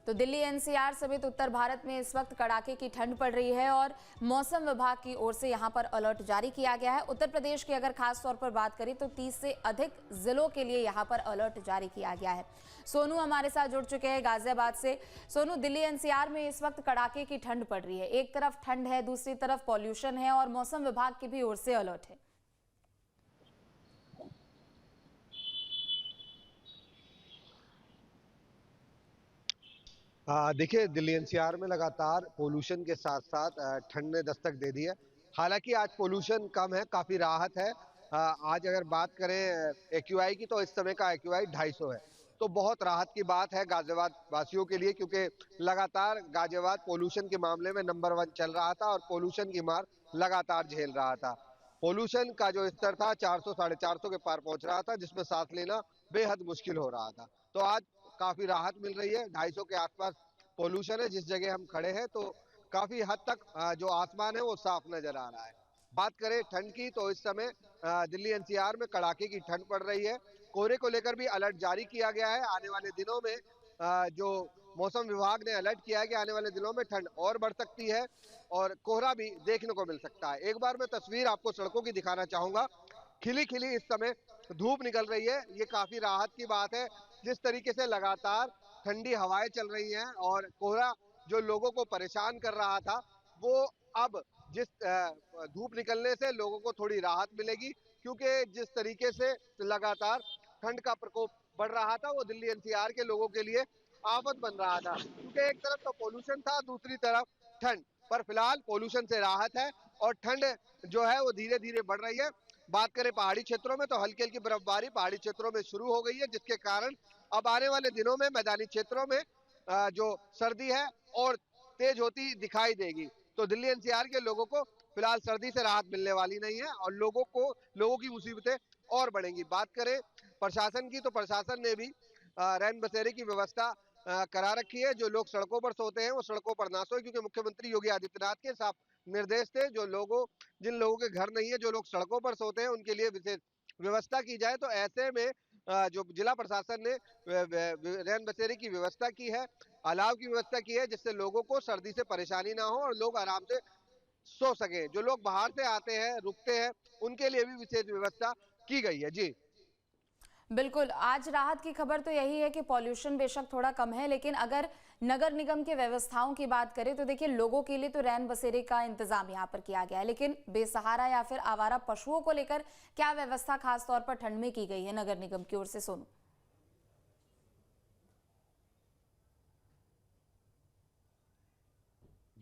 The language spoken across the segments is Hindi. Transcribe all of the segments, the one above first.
तो दिल्ली एनसीआर समेत उत्तर भारत में इस वक्त कड़ाके की ठंड पड़ रही है और मौसम विभाग की ओर से यहां पर अलर्ट जारी किया गया है। उत्तर प्रदेश की अगर खास तौर पर बात करें तो 30 से अधिक जिलों के लिए यहां पर अलर्ट जारी किया गया है। सोनू हमारे साथ जुड़ चुके हैं गाजियाबाद से। सोनू, दिल्ली एनसीआर में इस वक्त कड़ाके की ठंड पड़ रही है, एक तरफ ठंड है, दूसरी तरफ पॉल्यूशन है और मौसम विभाग की भी ओर से अलर्ट है। देखिए, दिल्ली एनसीआर में लगातार पोल्यूशन के साथ साथ ठंड ने दस्तक दे दी है। हालांकि आज पोल्यूशन कम है, काफी राहत है। आज अगर बात करें एक्यूआई की, तो इस समय का एक्यूआई 250 है। तो बहुत राहत की बात है गाजियाबाद वासियों के लिए, क्योंकि लगातार गाजियाबाद पोल्यूशन के मामले में नंबर 1 चल रहा था और पोल्यूशन की मार लगातार झेल रहा था। पोल्यूशन का जो स्तर था 400 साढ़े 400 के पार पहुंच रहा था, जिसमें सांस लेना बेहद मुश्किल हो रहा था। तो आज काफी राहत मिल रही है। 250 के आसपास पोल्यूशन है जिस जगह हम खड़े हैं, तो काफी हद तक जो आसमान है वो साफ नजर आ रहा है। बात करें ठंड की, तो इस समय दिल्ली एनसीआर में कड़ाके की ठंड पड़ रही है। कोहरे को लेकर भी अलर्ट जारी किया गया है। आने वाले दिनों में जो मौसम विभाग ने अलर्ट किया है कि आने वाले दिनों में ठंड और बढ़ सकती है और कोहरा भी देखने को मिल सकता है। एक बार मैं तस्वीर आपको सड़कों की दिखाना चाहूंगा। खिली खिली इस समय धूप निकल रही है, ये काफी राहत की बात है। जिस तरीके से लगातार ठंडी हवाएं चल रही हैं और कोहरा जो लोगों को परेशान कर रहा था, वो अब जिस धूप निकलने से लोगों को थोड़ी राहत मिलेगी, क्योंकि जिस तरीके से लगातार ठंड का प्रकोप बढ़ रहा था, वो दिल्ली एनसीआर के लोगों के लिए आफत बन रहा था, क्योंकि एक तरफ तो पोल्यूशन था, दूसरी तरफ ठंड। पर फिलहाल पोल्यूशन से राहत है और ठंड जो है वो धीरे धीरे बढ़ रही है। बात करें पहाड़ी क्षेत्रों में, तो हल्की हल्की बर्फबारी पहाड़ी क्षेत्रों में शुरू हो गई है, जिसके कारण अब आने वाले दिनों में मैदानी क्षेत्रों में जो सर्दी है और तेज होती दिखाई देगी। तो दिल्ली एनसीआर के लोगों को फिलहाल सर्दी से राहत मिलने वाली नहीं है और लोगों की मुसीबतें और बढ़ेंगी। बात करें प्रशासन की, तो प्रशासन ने भी रैन बसेरे की व्यवस्था करा रखी है। जो लोग सड़कों पर सोते हैं वो सड़कों पर ना सोए, क्योंकि मुख्यमंत्री योगी आदित्यनाथ के साफ निर्देश थे जिन लोगों के घर नहीं है, जो लोग सड़कों पर सोते हैं, उनके लिए विशेष व्यवस्था की जाए। तो ऐसे में जो जिला प्रशासन ने रैन बसेरे की व्यवस्था की है, अलाव की व्यवस्था की है, जिससे लोगों को सर्दी से परेशानी ना हो और लोग आराम से सो सके। जो लोग बाहर से आते हैं, रुकते हैं, उनके लिए भी विशेष व्यवस्था की गई है। जी बिल्कुल, आज राहत की खबर तो यही है कि पॉल्यूशन बेशक थोड़ा कम है, लेकिन अगर नगर निगम की व्यवस्थाओं की बात करें तो देखिए, लोगों के लिए तो रैन बसेरे का इंतजाम यहाँ पर किया गया है, लेकिन बेसहारा या फिर आवारा पशुओं को लेकर क्या व्यवस्था खास तौर पर ठंड में की गई है नगर निगम की ओर से? सोनू।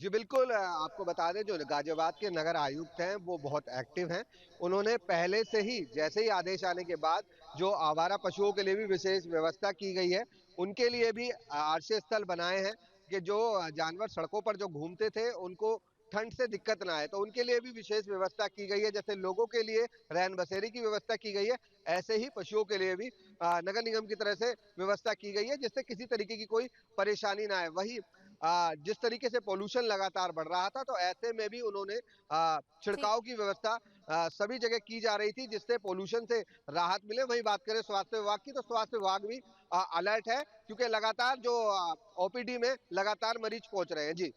जी बिल्कुल, आपको बता दें, जो गाजियाबाद के नगर आयुक्त हैं वो बहुत एक्टिव हैं। उन्होंने पहले से ही, जैसे ही आदेश आने के बाद, जो आवारा पशुओं के लिए भी विशेष व्यवस्था की गई है, उनके लिए भी आश्रय स्थल बनाए हैं कि जो जानवर सड़कों पर जो घूमते थे उनको ठंड से दिक्कत ना आए, तो उनके लिए भी विशेष व्यवस्था की गई है। जैसे लोगों के लिए रैन बसेरे की व्यवस्था की गई है, ऐसे ही पशुओं के लिए भी नगर निगम की तरह से व्यवस्था की गई है, जिससे किसी तरीके की कोई परेशानी ना आए। वही जिस तरीके से पोल्यूशन लगातार बढ़ रहा था, तो ऐसे में भी उन्होंने ठीक। छिड़काव की व्यवस्था सभी जगह की जा रही थी, जिससे पोल्यूशन से राहत मिले। वहीं बात करें स्वास्थ्य विभाग की, तो स्वास्थ्य विभाग भी अलर्ट है, क्योंकि लगातार जो ओपीडी में लगातार मरीज पहुंच रहे हैं। जी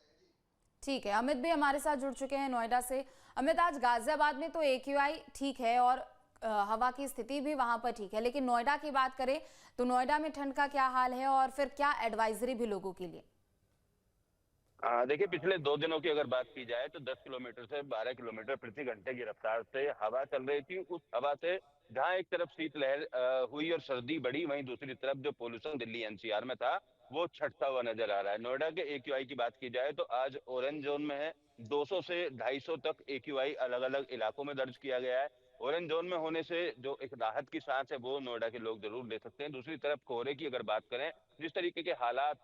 ठीक है, अमित भी हमारे साथ जुड़ चुके हैं नोएडा से। अमित, आज गाजियाबाद में तो एक्यूआई ठीक है और हवा की स्थिति भी वहां पर ठीक है, लेकिन नोएडा की बात करें तो नोएडा में ठंड का क्या हाल है और फिर क्या एडवाइजरी भी लोगों के लिए? देखिए, पिछले 2 दिनों की अगर बात की जाए तो 10 किलोमीटर से 12 किलोमीटर प्रति घंटे की रफ्तार से हवा चल रही थी। उस हवा से जहां एक तरफ शीतलहर हुई और सर्दी बढ़ी, वहीं दूसरी तरफ जो पोल्यूशन दिल्ली एनसीआर में था वो छटता हुआ नजर आ रहा है। नोएडा के एक्यूआई की बात की जाए तो आज ऑरेंज जोन में है। 200 से 250 तक एक्यूआई अलग अलग इलाकों में दर्ज किया गया है। ऑरेंज जोन में होने से जो एक राहत की सांस है वो नोएडा के लोग जरूर ले सकते हैं। दूसरी तरफ कोहरे की अगर बात करें, जिस तरीके के हालात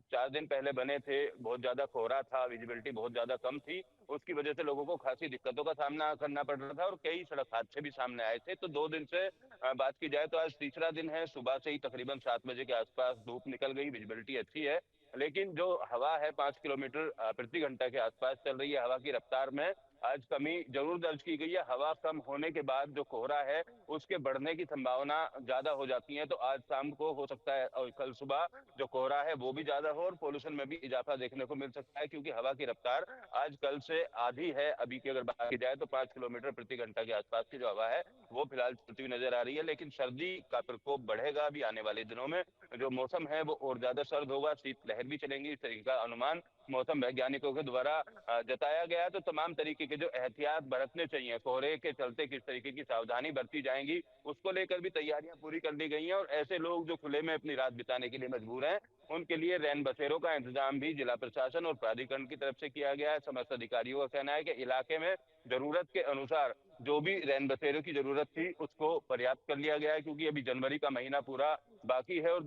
4 दिन पहले बने थे, बहुत ज्यादा कोहरा था, विजिबिलिटी बहुत ज्यादा कम थी, उसकी वजह से लोगों को खासी दिक्कतों का सामना करना पड़ रहा था और कई सड़क हादसे भी सामने आए थे। तो 2 दिन से बात की जाए तो आज तीसरा दिन है। सुबह से ही तकरीबन 7 बजे के आसपास धूप निकल गई, विजिबिलिटी अच्छी है, लेकिन जो हवा है 5 किलोमीटर प्रति घंटा के आसपास चल रही है हवा की रफ्तार में, आज कमी जरूर दर्ज की गई है। हवा कम होने के बाद जो कोहरा है उसके बढ़ने की संभावना ज्यादा हो जाती है। तो आज शाम को हो सकता है और कल सुबह जो कोहरा है वो भी ज्यादा हो और पोल्यूशन में भी इजाफा देखने को मिल सकता है, क्योंकि हवा की रफ्तार आज कल से आधी है। अभी की अगर बात की जाए तो 5 किलोमीटर प्रति घंटा के आसपास की जो हवा है वो फिलहाल चलती हुई नजर आ रही है। लेकिन सर्दी का प्रकोप बढ़ेगा अभी आने वाले दिनों में। जो मौसम है वो और ज्यादा सर्द होगा, शीतलहर भी चलेंगी, इस तरीके का अनुमान मौसम वैज्ञानिकों के द्वारा जताया गया है। तो तमाम तरीके के जो एहतियात बरतने चाहिए, कोहरे के चलते किस तरीके की सावधानी बरती जाएंगी, उसको लेकर भी तैयारियां पूरी कर ली गई हैं। और ऐसे लोग जो खुले में अपनी रात बिताने के लिए मजबूर हैं, उनके लिए रैन बसेरों का इंतजाम भी जिला प्रशासन और प्राधिकरण की तरफ से किया गया है। समस्त अधिकारियों का कहना है कि इलाके में जरूरत के अनुसार जो भी रैन बसेरों की जरूरत थी उसको पर्याप्त कर लिया गया है, क्योंकि अभी जनवरी का महीना पूरा बाकी है और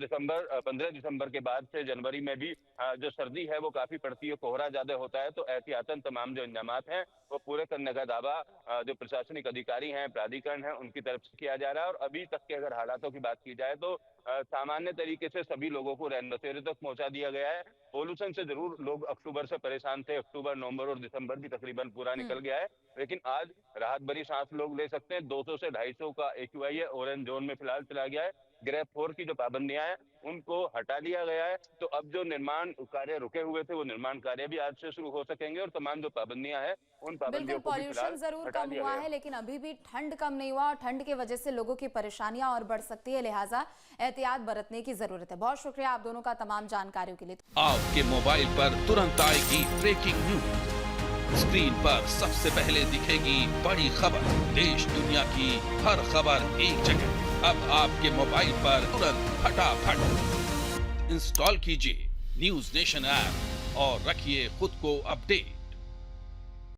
15 दिसंबर के बाद से जनवरी में भी जो सर्दी है वो काफी पड़ती है, कोहरा ज्यादा होता है। तो एहतियातन तमाम जो इंतजामात हैं वो पूरे करने का दावा जो प्रशासनिक अधिकारी हैं, प्राधिकरण है, उनकी तरफ से किया जा रहा है। और अभी तक के अगर हालातों की बात की जाए तो सामान्य तरीके से सभी लोगों को रैन बसेरे तक पहुंचा दिया गया है। पोल्यूशन से जरूर लोग अक्टूबर से परेशान थे, अक्टूबर, नवंबर और दिसंबर भी तकरीबन पूरा निकल गया है, लेकिन आज राहत भरी सांस लोग ले सकते हैं। 200 से 250 का AQI है, ऑरेंज जोन में फिलहाल चला गया है। ग्रेड 4 की जो पाबंदियां हैं उनको हटा लिया गया है। तो अब जो निर्माण कार्य रुके हुए थे वो निर्माण कार्य भी आज से शुरू हो सकेंगे और तमाम जो पाबंदियां हैं उन पाबंदियों बिल्कुल, को भी फिलहाल पॉल्यूशन जरूर हटा कम दिया हुआ गया है, लेकिन अभी भी ठंड कम नहीं हुआ और ठंड की वजह से लोगों की परेशानियां और बढ़ सकती है, लिहाजा एहतियात बरतने की जरूरत है। बहुत शुक्रिया आप दोनों का तमाम जानकारियों के लिए। आपके मोबाइल पर तुरंत आएगी ब्रेकिंग न्यूज, स्क्रीन पर सबसे पहले दिखेगी बड़ी खबर, देश दुनिया की हर खबर एक जगह। अब आपके मोबाइल पर तुरंत फटाफट इंस्टॉल कीजिए न्यूज नेशन ऐप और रखिए खुद को अपडेट।